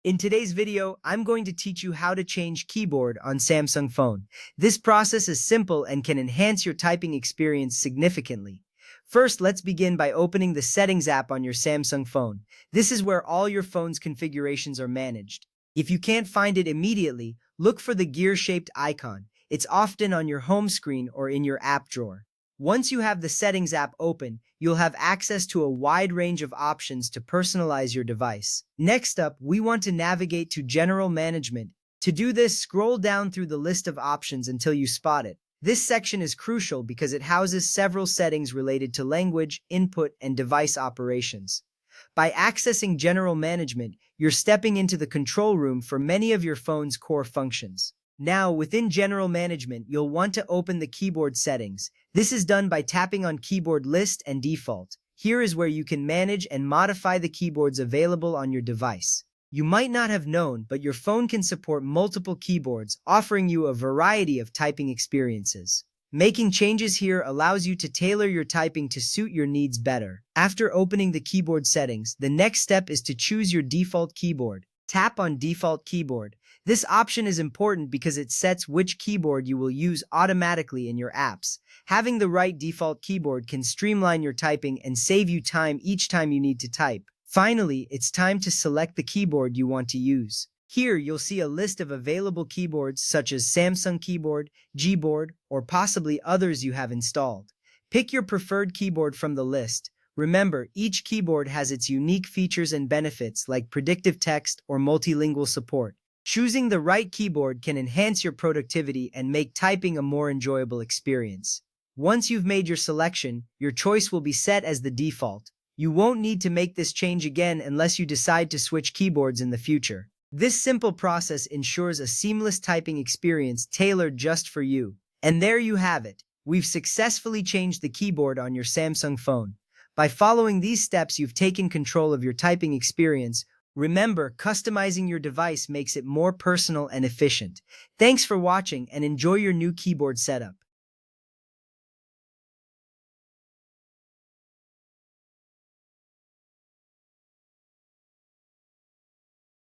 In today's video, I'm going to teach you how to change keyboard on Samsung phone. This process is simple and can enhance your typing experience significantly. First, let's begin by opening the Settings app on your Samsung phone. This is where all your phone's configurations are managed. If you can't find it immediately, look for the gear-shaped icon. It's often on your home screen or in your app drawer. Once you have the Settings app open, you'll have access to a wide range of options to personalize your device. Next up, we want to navigate to General Management. To do this, scroll down through the list of options until you spot it. This section is crucial because it houses several settings related to language, input, and device operations. By accessing General Management, you're stepping into the control room for many of your phone's core functions. Now, within General Management, you'll want to open the keyboard settings. This is done by tapping on Keyboard List and Default. Here is where you can manage and modify the keyboards available on your device. You might not have known, but your phone can support multiple keyboards, offering you a variety of typing experiences. Making changes here allows you to tailor your typing to suit your needs better. After opening the keyboard settings, the next step is to choose your default keyboard. Tap on Default Keyboard. This option is important because it sets which keyboard you will use automatically in your apps. Having the right default keyboard can streamline your typing and save you time each time you need to type. Finally, it's time to select the keyboard you want to use. Here, you'll see a list of available keyboards such as Samsung Keyboard, Gboard, or possibly others you have installed. Pick your preferred keyboard from the list. Remember, each keyboard has its unique features and benefits like predictive text or multilingual support. Choosing the right keyboard can enhance your productivity and make typing a more enjoyable experience. Once you've made your selection, your choice will be set as the default. You won't need to make this change again unless you decide to switch keyboards in the future. This simple process ensures a seamless typing experience tailored just for you. And there you have it. We've successfully changed the keyboard on your Samsung phone. By following these steps, you've taken control of your typing experience. Remember, customizing your device makes it more personal and efficient. Thanks for watching and enjoy your new keyboard setup.